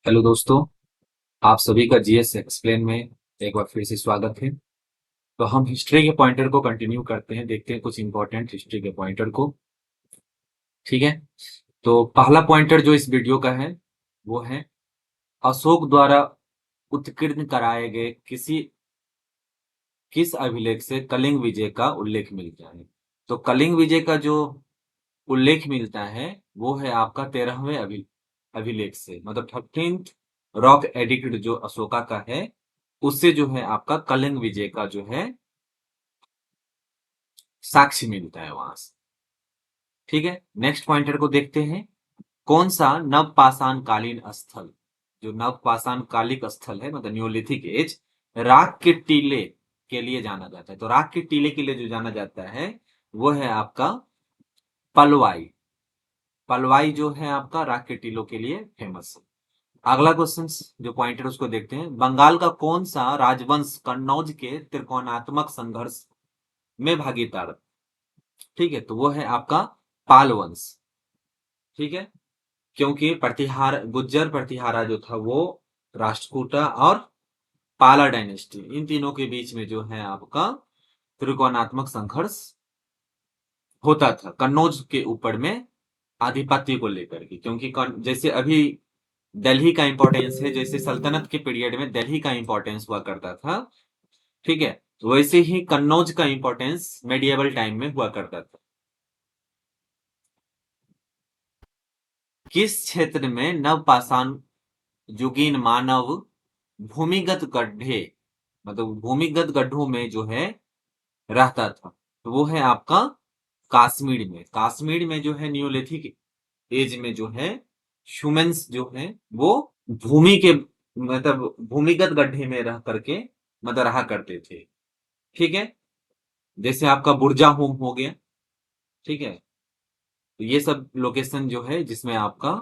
Hello दोस्तों। आप सभी का जीएस एक्सप्लेन में एक बार फिर से स्वागत है। तो हम हिस्ट्री के पॉइंटर को कंटिन्यू करते हैं, देखते हैं कुछ इंपॉर्टेंट हिस्ट्री के पॉइंटर को। ठीक है। तो पहला पॉइंटर जो इस वीडियो का है वो है अशोक द्वारा उत्कीर्ण कराए गए किस अभिलेख से कलिंग विजय का उल्लेख मिलता है। तो कलिंग विजय का जो उल्लेख मिलता है वो है आपका 13वें अभिलेख से, मतलब 13th रॉक एडिक्ट जो अशोका का है, उससे जो है आपका कलिंग विजय का जो है साक्ष्य मिलता है वहां से। ठीक है, नेक्स्ट पॉइंटर को देखते हैं। कौन सा नवपाषाण कालीन स्थल, जो नवपाषाण कालिक स्थल है मतलब न्यूलिथिक एज, राख के टीले के लिए जाना जाता है। तो राख के टीले के लिए जो जाना जाता है वो है आपका पलवाई। पलवाई जो है आपका राख के टीलों के लिए फेमस है। अगला क्वेश्चन जो पॉइंटर उसको देखते हैं। बंगाल का कौन सा राजवंश कन्नौज के त्रिकोणात्मक संघर्ष में भागीदार। ठीक है, तो वो है आपका पाल वंश। ठीक है, क्योंकि प्रतिहार गुज्जर प्रतिहारा जो था वो राष्ट्रकूटा और पाला डायनेस्टी, इन तीनों के बीच में जो है आपका त्रिकोणात्मक संघर्ष होता था कन्नौज के ऊपर में आधिपत्य को लेकर के। क्योंकि जैसे अभी दिल्ली का इंपॉर्टेंस है, जैसे सल्तनत के पीरियड में दिल्ली का इंपॉर्टेंस हुआ करता था, ठीक है, तो वैसे ही कन्नौज का इंपॉर्टेंस मेडिएवल टाइम में हुआ करता था। किस क्षेत्र में नवपाषाण युगीन मानव भूमिगत गड्ढे, मतलब भूमिगत गड्ढों में जो है रहता था, तो वो है आपका कश्मीर में। कश्मीर में जो है न्यूलिथिक एज में जो है ह्यूमंस जो है वो भूमि के मतलब भूमिगत गड्ढे में रह करके मतलब रहा करते थे। ठीक है, जैसे आपका बुर्जा होम हो गया। ठीक है, तो ये सब लोकेशन जो है जिसमें आपका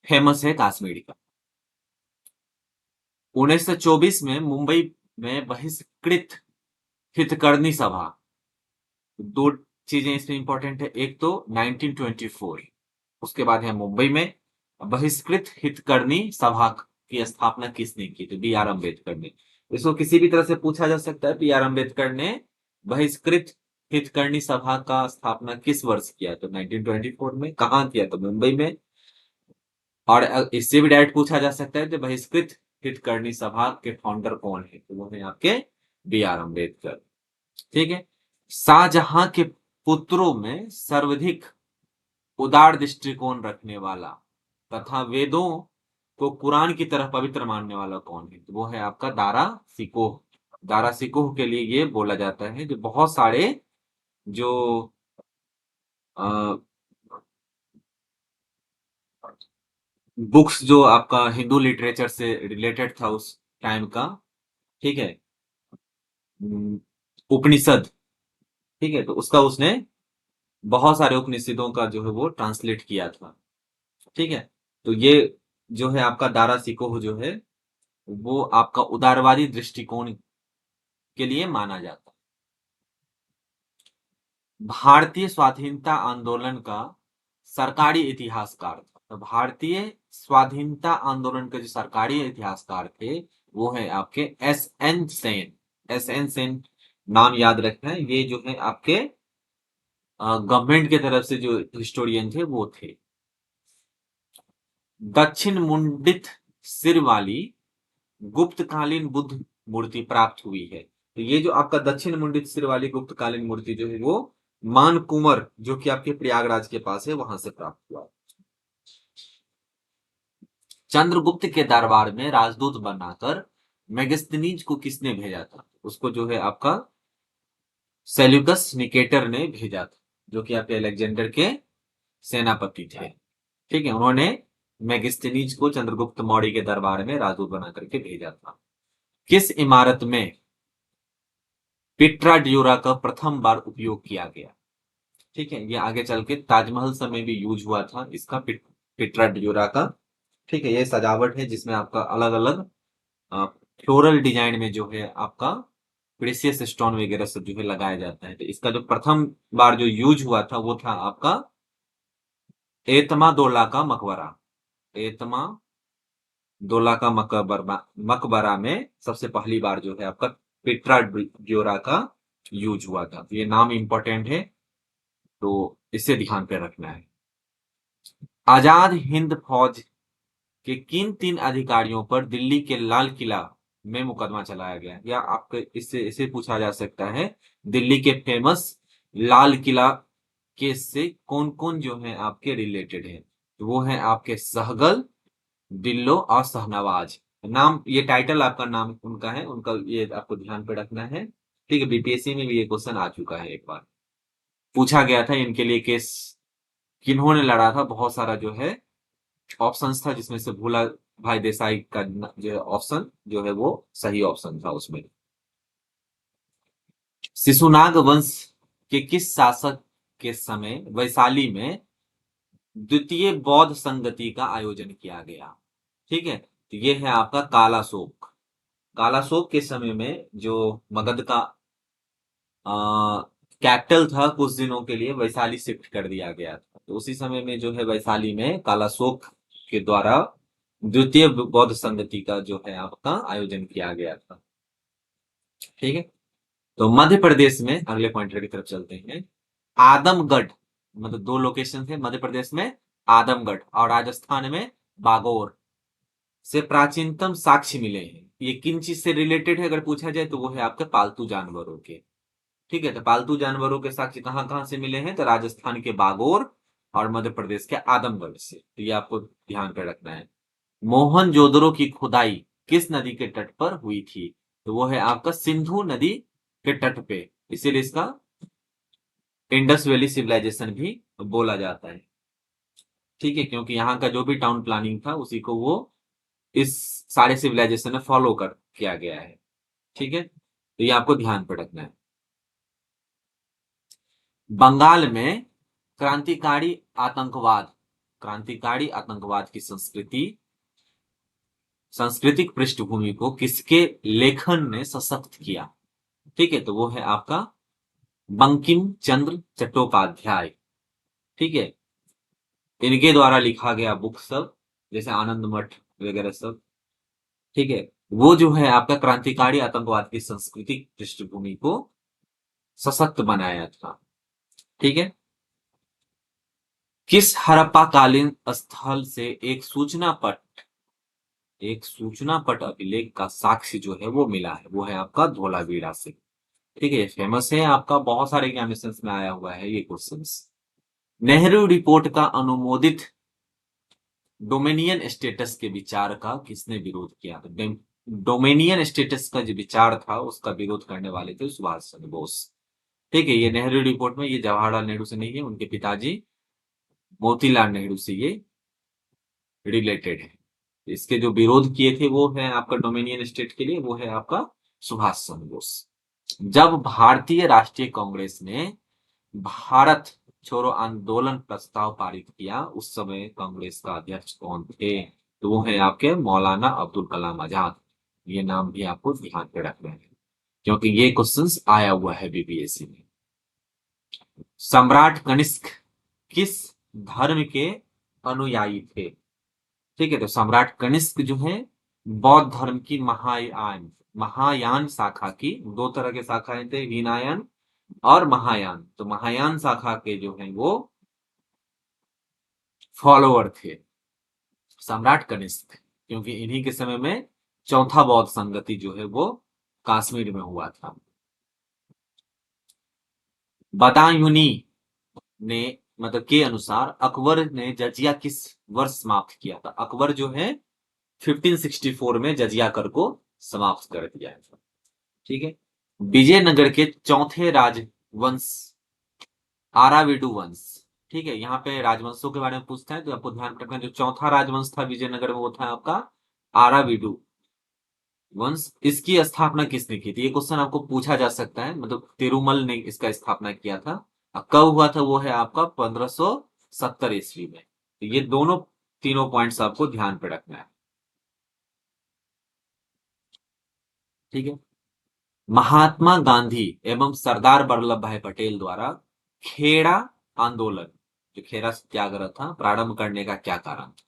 फेमस है कश्मीर का। 1924 में मुंबई में बहिष्कृत हितकर्णी सभा, दो चीजें इसमें इंपॉर्टेंट है। एक तो 1924, उसके बाद है मुंबई में बहिष्कृत हितकर्णी सभा की स्थापना किसने की, तो बी आर अम्बेडकर ने। इसको किसी भी तरह से पूछा जा सकता है, बी आर अम्बेडकर ने बहिष्कृत हितकर्णी सभा का स्थापना किस वर्ष किया, तो 1924 में। कहाँ किया, तो मुंबई में। और इससे भी डायरेक्ट पूछा जा सकता है कि बहिष्कृत हितकर्णी सभा के फाउंडर कौन है, तो वो है आपके बी आर अम्बेडकर। ठीक है, शाहजहां के पुत्रों में सर्वाधिक उदार दृष्टिकोण रखने वाला तथा वेदों को कुरान की तरह पवित्र मानने वाला कौन है, तो वो है आपका दारा सिकोह। दारा सिकोह के लिए ये बोला जाता है जो बहुत सारे जो बुक्स जो आपका हिंदू लिटरेचर से रिलेटेड था उस टाइम का, ठीक है, उपनिषद, ठीक है, तो उसका उसने बहुत सारे उपनिषदों का जो है वो ट्रांसलेट किया था। ठीक है, तो ये जो है आपका दारा सिकोह जो है वो आपका उदारवादी दृष्टिकोण के लिए माना जाता है। भारतीय स्वाधीनता आंदोलन का सरकारी इतिहासकार था, तो भारतीय स्वाधीनता आंदोलन के जो सरकारी इतिहासकार थे वो है आपके S N Sen. S N Sen नाम याद रखना है, ये जो है आपके गवर्नमेंट की तरफ से जो हिस्टोरियन थे वो थे। दक्षिण मुंडित सिर वाली गुप्तकालीन बुद्ध मूर्ति प्राप्त हुई है, तो ये जो आपका दक्षिण मुंडित सिर वाली गुप्तकालीन मूर्ति जो है वो मानकुमर जो कि आपके प्रयागराज के पास है वहां से प्राप्त हुआ। चंद्रगुप्त के दरबार में राजदूत बनाकर मेगस्थनीज को किसने भेजा था, उसको जो है आपका सेल्यूकस निकेटर ने भेजा था, जो कि आपके अलेक्जेंडर के सेनापति थे। ठीक है, उन्होंने मेगस्थनीज को चंद्रगुप्त मौर्य के दरबार में राजदूत बना करके भेजा था। किस इमारत में पिट्रा ड्यूरा का प्रथम बार उपयोग किया गया। ठीक है, ये आगे चल के ताजमहल समय भी यूज हुआ था इसका, पिट्रा ड्यूरा का। ठीक है, ये सजावट है जिसमें आपका अलग अलग फ्लोरल डिजाइन में जो है आपका प्रेसियस स्टोन वगैरह सब जो है लगाया जाता है। तो इसका जो प्रथम बार जो यूज हुआ था वो था आपका एतमादोला का मकबरा। एतमा दोला का मकबरा में सबसे पहली बार जो है आपका पिट्रा ड्योरा का यूज हुआ था। ये नाम इंपॉर्टेंट है, तो इसे ध्यान पे रखना है। आजाद हिंद फौज के किन 3 अधिकारियों पर दिल्ली के लाल किला में मुकदमा चलाया गया, या आपको इससे इसे पूछा जा सकता है, दिल्ली के फेमस लाल किला केस से कौन कौन जो है आपके रिलेटेड है? तो वो है आपके सहगल, डिल्लो और शहनवाज। नाम, ये टाइटल आपका नाम उनका है, उनका ये आपको ध्यान पे रखना है। ठीक है, बीपीएससी में भी ये क्वेश्चन आ चुका है, एक बार पूछा गया था इनके लिए केस किन्होंने लड़ा था। बहुत सारा जो है ऑप्शंस था, जिसमें से भोला भाई देसाई का जो ऑप्शन जो है वो सही ऑप्शन था उसमें। शिशुनाग वंश के किस शासक के समय वैशाली में द्वितीय बौद्ध संगति का आयोजन किया गया? ठीक है, तो ये है आपका कालाशोक। कालाशोक के समय में जो मगध का कैपिटल था, कुछ दिनों के लिए वैशाली शिफ्ट कर दिया गया था। तो उसी समय में जो है वैशाली में कालाशोक के द्वारा द्वितीय बौद्ध संगति का जो है आपका आयोजन किया गया था। ठीक है, तो मध्य प्रदेश में अगले पॉइंटर की तरफ चलते हैं। आदमगढ़, मतलब 2 लोकेशन है मध्य प्रदेश में, आदमगढ़ और राजस्थान में बागौर से प्राचीनतम साक्ष्य मिले हैं। ये किन चीज से रिलेटेड है अगर पूछा जाए तो वो है आपके पालतू जानवरों के। ठीक है, तो पालतू जानवरों के साक्ष्य कहां कहां से मिले हैं? तो राजस्थान के बागौर और मध्य प्रदेश के आदमगढ़ से। तो ये आपको ध्यान पे रखना है। मोहनजोदड़ो की खुदाई किस नदी के तट पर हुई थी? तो वो है आपका सिंधु नदी के तट पे, इसीलिए इसका इंडस वैली सिविलाइजेशन भी बोला जाता है। ठीक है, क्योंकि यहाँ का जो भी टाउन प्लानिंग था उसी को वो इस सारे सिविलाइजेशन में फॉलो कर किया गया है। ठीक है, तो ये आपको ध्यान पे रखना है। बंगाल में आतंकवाद क्रांतिकारी आतंकवाद की सांस्कृतिक पृष्ठभूमि को किसके लेखन ने सशक्त किया? ठीक है, तो वो है आपका बंकिम चंद्र चट्टोपाध्याय। ठीक है, इनके द्वारा लिखा गया बुक सब, जैसे आनंद मठ वगैरह सब। ठीक है, वो जो है आपका क्रांतिकारी आतंकवाद की सांस्कृतिक पृष्ठभूमि को सशक्त बनाया था। ठीक है, किस हड़प्पा कालीन स्थल से एक सूचना पट अभिलेख का साक्ष्य जो है वो मिला है? वो है आपका धोलावीरा से। ठीक है, फेमस है आपका, बहुत सारे एग्जामिनेशन में आया हुआ है ये क्वेश्चंस। नेहरू रिपोर्ट का अनुमोदित डोमेनियन स्टेटस के विचार का किसने विरोध किया? तो डोमेनियन स्टेटस का जो विचार था उसका विरोध करने वाले थे सुभाष चंद्र बोस। ठीक है, ये नेहरू रिपोर्ट में ये जवाहरलाल नेहरू से नहीं है, उनके पिताजी मोतीलाल नेहरू से ये रिलेटेड है। इसके जो विरोध किए थे वो है आपका डोमिनियन स्टेट के लिए, वो है आपका सुभाष चंद्र बोस। जब भारतीय राष्ट्रीय कांग्रेस ने भारत छोड़ो आंदोलन प्रस्ताव पारित किया, उस समय कांग्रेस का अध्यक्ष कौन थे? तो वो है आपके मौलाना अब्दुल कलाम आजाद। ये नाम भी आपको ध्यान पे रखना है, क्योंकि ये क्वेश्चंस आया हुआ है बीपीएससी में। सम्राट कनिष्क किस धर्म के अनुयायी थे? ठीक है, तो सम्राट कनिष्क जो है बौद्ध धर्म की महायान महायान शाखा की, 2 तरह के शाखाएं थे, हीनायान और महायान। तो महायान शाखा के जो है वो फॉलोअर थे सम्राट कनिष्क, क्योंकि इन्हीं के समय में चौथा बौद्ध संगति जो है वो कश्मीर में हुआ था। बदायूनी ने मतलब के अनुसार अकबर ने जजिया किस वर्ष समाप्त किया था? अकबर जो है 1564 में जजिया कर को समाप्त कर दिया है। ठीक है, विजयनगर के चौथे राजवंश आराविडु वंश। ठीक है, यहाँ पे राजवंशों के बारे में पूछता है तो आपको ध्यान रखना, जो चौथा राजवंश था विजयनगर में वो था आपका आराविडु वंश। इसकी स्थापना किसने की थी? ये क्वेश्चन आपको पूछा जा सकता है, मतलब तिरुमल ने इसका स्थापना किया था। कब हुआ था? वो है आपका 1570 ईस्वी में। तो ये दोनों तीनों पॉइंट्स आपको ध्यान पे रखना है। ठीक है, महात्मा गांधी एवं सरदार वल्लभ भाई पटेल द्वारा खेड़ा आंदोलन, जो खेड़ा सत्याग्रह था, प्रारंभ करने का क्या कारण था?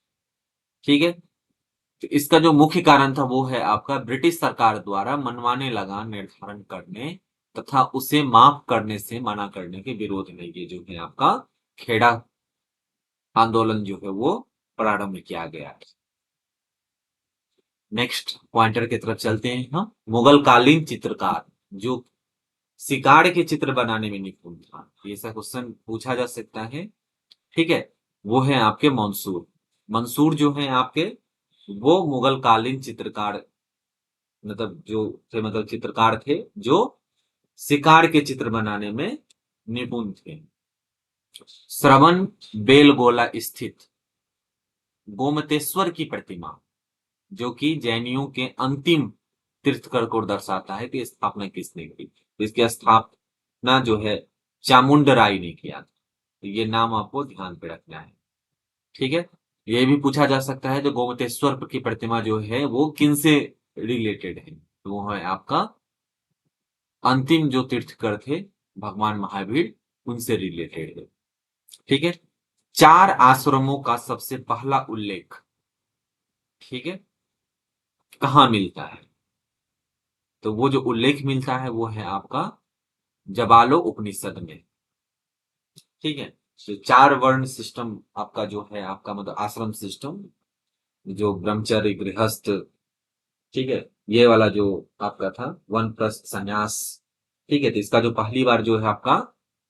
ठीक है। तो इसका जो मुख्य कारण था वो है आपका ब्रिटिश सरकार द्वारा मनमाने लगान निर्धारण करने तथा उसे माफ करने से मना करने के विरोध में ये जो है आपका खेड़ा आंदोलन जो है वो प्रारंभ किया गया है। नेक्स्ट पॉइंटर की तरफ चलते हैं हम। मुगल कालीन चित्रकार जो शिकार के चित्र बनाने में निपुण था, ये ऐसा क्वेश्चन पूछा जा सकता है। ठीक है, वो है आपके मंसूर। मंसूर जो है आपके वो मुगल कालीन चित्रकार मतलब जो थे, मतलब चित्रकार थे जो शिकार के चित्र बनाने में निपुण थे। श्रवण बेलगोला स्थित गोमतेश्वर की प्रतिमा जो कि जैनियों के अंतिम तीर्थकर को दर्शाता है कि स्थापना किसने की। तो इसकी स्थापना जो है चामुंडराय ने किया था। तो ये नाम आपको ध्यान पे रखना है। ठीक है, ये भी पूछा जा सकता है जो गोमतेश्वर की प्रतिमा जो है वो किन से रिलेटेड है। तो वो है आपका अंतिम जो तीर्थकर थे भगवान महावीर, उनसे रिलेटेड है। ठीक है, चार आश्रमों का सबसे पहला उल्लेख, ठीक है, कहाँ मिलता है। तो वो जो उल्लेख मिलता है वो है आपका जबालो उपनिषद में। ठीक है, तो चार वर्ण सिस्टम आपका जो है आपका मतलब आश्रम सिस्टम जो ब्रह्मचर्य गृहस्थ, ठीक है, ये वाला जो आपका था वानप्रस्थ संन्यास। ठीक है, तो इसका जो पहली बार जो है आपका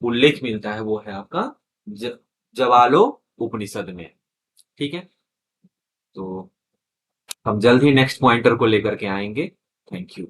उल्लेख मिलता है वो है आपका जवालो उपनिषद में। ठीक है, तो हम जल्द ही नेक्स्ट पॉइंटर को लेकर के आएंगे। Thank you.